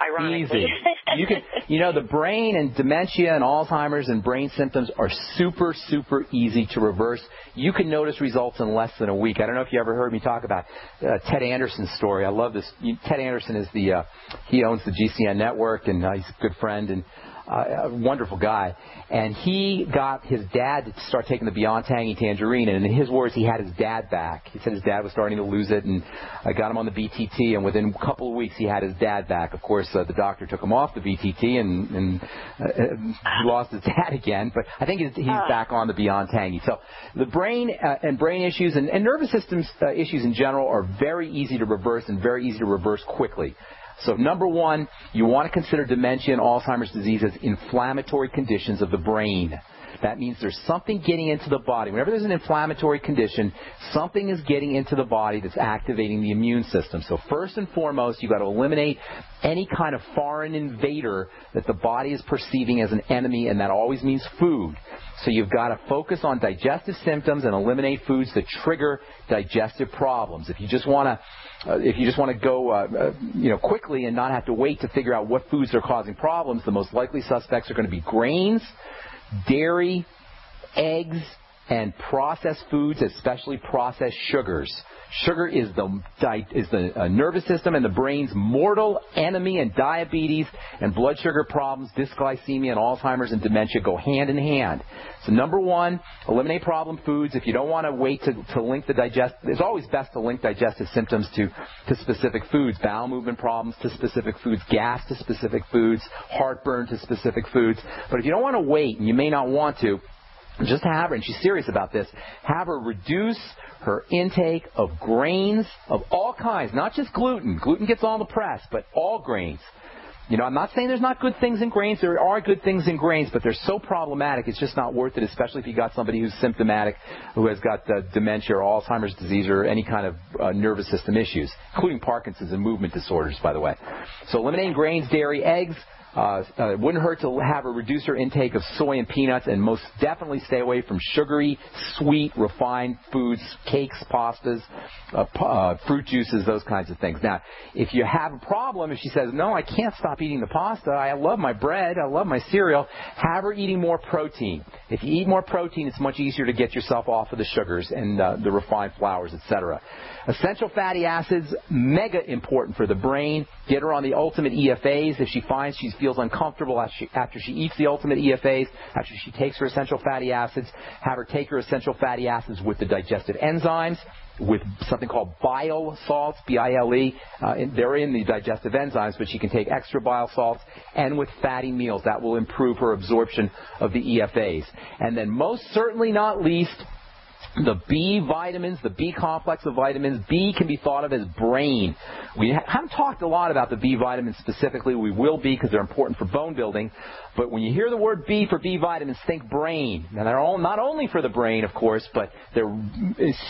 ironically. Easy. The brain and dementia and Alzheimer's and brain symptoms are super, super easy to reverse. You can notice results in less than a week. I don't know if you ever heard me talk about Ted Anderson's story. I love this. Ted Anderson is he owns the GCN network, and he's a good friend and a wonderful guy. And he got his dad to start taking the Beyond Tangy Tangerine, and in his words, he had his dad back. He said his dad was starting to lose it, and I got him on the BTT, and within a couple of weeks, he had his dad back. Of course, the doctor took him off the BTT, and he lost his dad again, but I think he's back on the Beyond Tangy. So the brain and brain issues and nervous system issues in general are very easy to reverse and very easy to reverse quickly. So number one, you want to consider dementia and Alzheimer's disease as inflammatory conditions of the brain. That means there's something getting into the body. Whenever there's an inflammatory condition, something is getting into the body that's activating the immune system. So first and foremost, you've got to eliminate any kind of foreign invader that the body is perceiving as an enemy, and that always means food. So you've got to focus on digestive symptoms and eliminate foods that trigger digestive problems. If you just want to go quickly and not have to wait to figure out what foods are causing problems, the most likely suspects are going to be grains, dairy, eggs, and processed foods, especially processed sugars. Sugar is the nervous system and the brain's mortal enemy, and diabetes and blood sugar problems, dysglycemia, and Alzheimer's and dementia go hand in hand. So number one, eliminate problem foods. If you don't want to wait to link it's always best to link digestive symptoms to specific foods, bowel movement problems to specific foods, gas to specific foods, heartburn to specific foods. But if you don't want to wait, and you may not want to, just have her, and she's serious about this, have her reduce her intake of grains of all kinds, not just gluten. Gluten gets all the press, but all grains. I'm not saying there's not good things in grains. There are good things in grains, but they're so problematic, it's just not worth it, especially if you got somebody who's symptomatic, who has got dementia or Alzheimer's disease or any kind of nervous system issues, including Parkinson's and movement disorders, by the way. So eliminating grains, dairy, eggs. It wouldn't hurt to have her reduce her intake of soy and peanuts, and most definitely stay away from sugary, sweet, refined foods, cakes, pastas, fruit juices, those kinds of things. Now, if you have a problem, if she says, no, I can't stop eating the pasta, I love my bread, I love my cereal, have her eating more protein. If you eat more protein, it's much easier to get yourself off of the sugars and the refined flours, etc. Essential fatty acids, mega important for the brain. Get her on the ultimate EFAs. If she finds she feels uncomfortable after she eats the ultimate EFAs, after she takes her essential fatty acids, have her take her essential fatty acids with the digestive enzymes, with something called bile salts, B-I-L-E. They're in the digestive enzymes, but she can take extra bile salts, and with fatty meals. That will improve her absorption of the EFAs. And then most certainly not least, the B vitamins, the B complex of vitamins. B can be thought of as brain. We haven't talked a lot about the B vitamins specifically. We will be, because they're important for bone building. But when you hear the word B for B vitamins, think brain. Now, they're all, not only for the brain, of course, but they're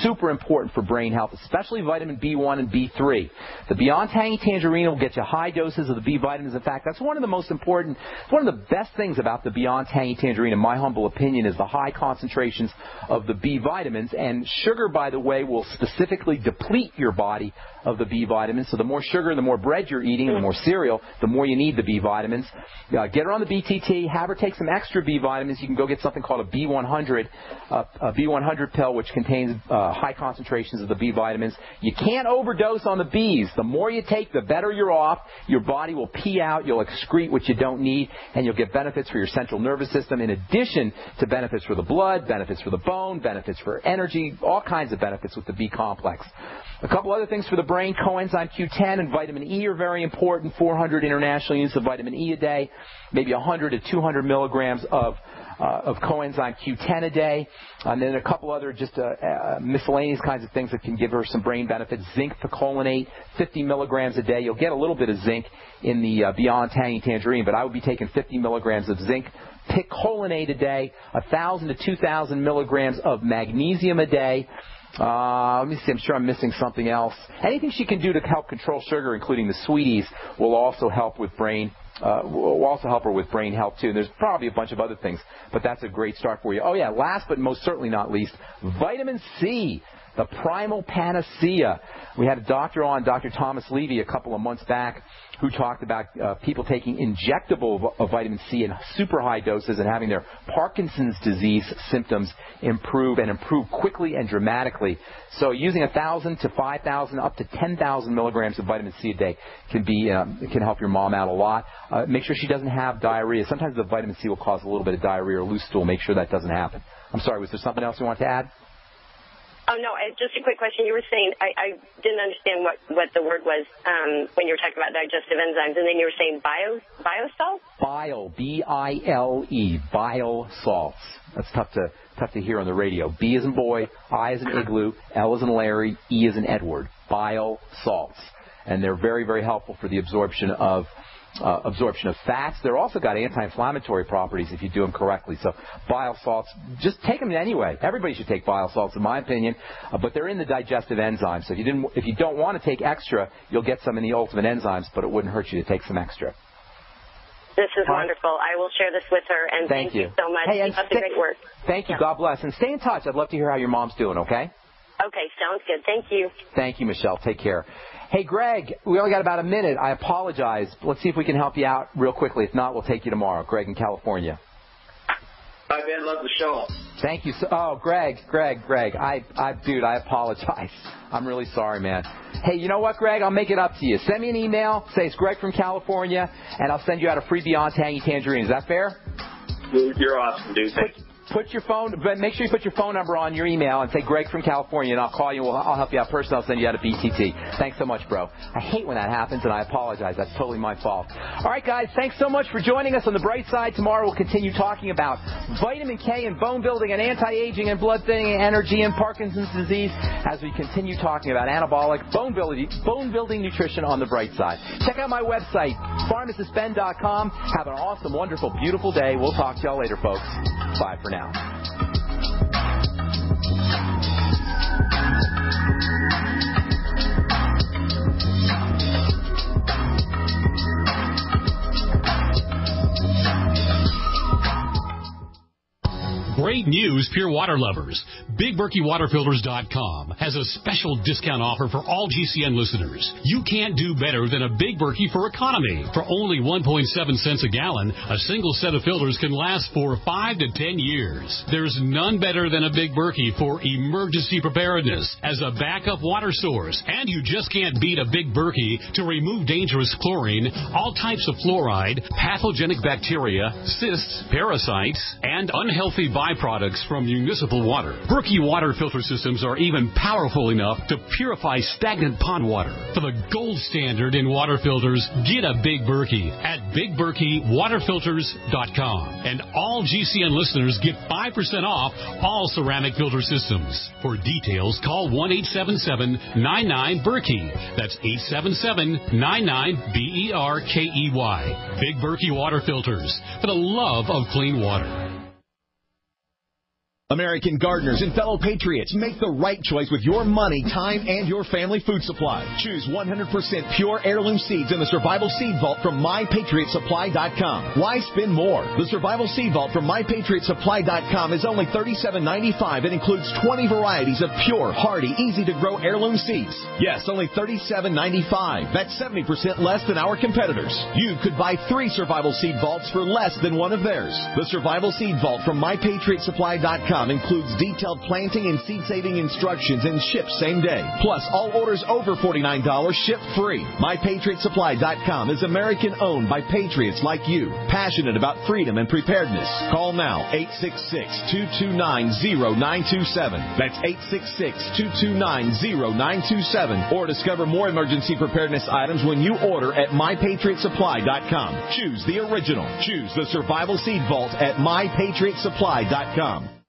super important for brain health, especially vitamin B1 and B3. The Beyond Tangy Tangerine will get you high doses of the B vitamins. In fact, that's one of the most important, one of the best things about the Beyond Tangy Tangerine, in my humble opinion, is the high concentrations of the B vitamins. vitamins, and sugar, by the way, will specifically deplete your body of the B vitamins. So the more sugar and the more bread you're eating and the more cereal, the more you need the B vitamins. Get her on the BTT. Have her take some extra B vitamins. You can go get something called a B100, a B100 pill, which contains high concentrations of the B vitamins. You can't overdose on the Bs. The more you take, the better you're off. Your body will pee out. You'll excrete what you don't need, and you'll get benefits for your central nervous system in addition to benefits for the blood, benefits for the bone, benefits for energy, all kinds of benefits with the B complex. A couple other things for the brain. Coenzyme Q10 and vitamin E are very important. 400 international units of vitamin E a day, maybe 100 to 200 milligrams of coenzyme Q10 a day, and then a couple other just miscellaneous kinds of things that can give her some brain benefits. Zinc picolinate, 50 milligrams a day. You'll get a little bit of zinc in the Beyond Tangy Tangerine, but I would be taking 50 milligrams of zinc picolinate a day, 1,000 to 2,000 milligrams of magnesium a day. Let me see, I'm sure I'm missing something else. Anything she can do to help control sugar, including the sweeties, will also help with brain. Will also help her with brain health, too. And there's probably a bunch of other things, but that's a great start for you. Oh, yeah, last but most certainly not least, vitamin C, the primal panacea. We had a doctor on, Dr. Thomas Levy, a couple of months back, who talked about people taking injectable vitamin C in super high doses and having their Parkinson's disease symptoms improve quickly and dramatically. So using 1,000 to 5,000 up to 10,000 milligrams of vitamin C a day can help your mom out a lot. Make sure she doesn't have diarrhea. Sometimes the vitamin C will cause a little bit of diarrhea or loose stool. Make sure that doesn't happen. I'm sorry, was there something else you want to add? Oh, no, just a quick question. You were saying, I didn't understand what the word was when you were talking about digestive enzymes, and then you were saying biosalts? B-I-L-E, bile salts. That's tough to hear on the radio. B as in boy, I as in igloo, L as in Larry, E as in Edward. Bile salts. And they're very, very helpful for the absorption of fats. They're also got anti-inflammatory properties if you do them correctly. So bile salts, just take them anyway. Everybody should take bile salts, in my opinion, but they're in the digestive enzymes. So if you don't want to take extra, you'll get some in the ultimate enzymes, but it wouldn't hurt you to take some extra. This is wonderful. I will share this with her, and thank you so much. Hey, keep up the great work. Thank you. God bless. And stay in touch. I'd love to hear how your mom's doing, okay? Okay, sounds good. Thank you. Thank you, Michelle. Take care. Hey, Greg, we only got about a minute. I apologize. Let's see if we can help you out real quickly. If not, we'll take you tomorrow. Greg in California. Hi, Ben. Love the show. Thank you. Greg. Dude, I apologize. I'm really sorry, man. Hey, you know what, Greg? I'll make it up to you. Send me an email. Say it's Greg from California, and I'll send you out a free Beyond Tangy Tangerine. Is that fair? You're awesome, dude. Thank you. But make sure you put your phone number on your email and say Greg from California, and I'll call you. I'll help you out personally. I'll send you out a BTT. Thanks so much, bro. I hate when that happens, and I apologize. That's totally my fault. All right, guys, thanks so much for joining us on The Bright Side. Tomorrow we'll continue talking about vitamin K and bone building and anti-aging and blood thinning and energy and Parkinson's disease as we continue talking about anabolic bone building nutrition on The Bright Side. Check out my website, pharmacistben.com. Have an awesome, wonderful, beautiful day. We'll talk to y'all later, folks. Bye for now. Great news, pure water lovers. BigBerkeyWaterFilters.com has a special discount offer for all GCN listeners. You can't do better than a Big Berkey for economy. For only 1.7 cents a gallon, a single set of filters can last for 5 to 10 years. There's none better than a Big Berkey for emergency preparedness as a backup water source. And you just can't beat a Big Berkey to remove dangerous chlorine, all types of fluoride, pathogenic bacteria, cysts, parasites, and unhealthy byproducts from municipal water. Berkey water filter systems are even powerful enough to purify stagnant pond water. For the gold standard in water filters, get a Big Berkey at BigBerkeyWaterFilters.com. And all GCN listeners get 5% off all ceramic filter systems. For details, call 1-877-99-BERKEY. That's 877-99-BERKEY. Big Berkey Water Filters, for the love of clean water. American gardeners and fellow patriots, make the right choice with your money, time, and your family food supply. Choose 100% pure heirloom seeds in the Survival Seed Vault from MyPatriotSupply.com. Why spend more? The Survival Seed Vault from MyPatriotSupply.com is only $37.95 and includes 20 varieties of pure, hardy, easy-to-grow heirloom seeds. Yes, only $37.95. That's 70% less than our competitors. You could buy 3 Survival Seed Vaults for less than one of theirs. The Survival Seed Vault from MyPatriotSupply.com includes detailed planting and seed-saving instructions and ships same day. Plus, all orders over $49 ship free. MyPatriotSupply.com is American-owned by patriots like you, passionate about freedom and preparedness. Call now, 866-229-0927. That's 866-229-0927. Or discover more emergency preparedness items when you order at MyPatriotSupply.com. Choose the original. Choose the Survival Seed Vault at MyPatriotSupply.com.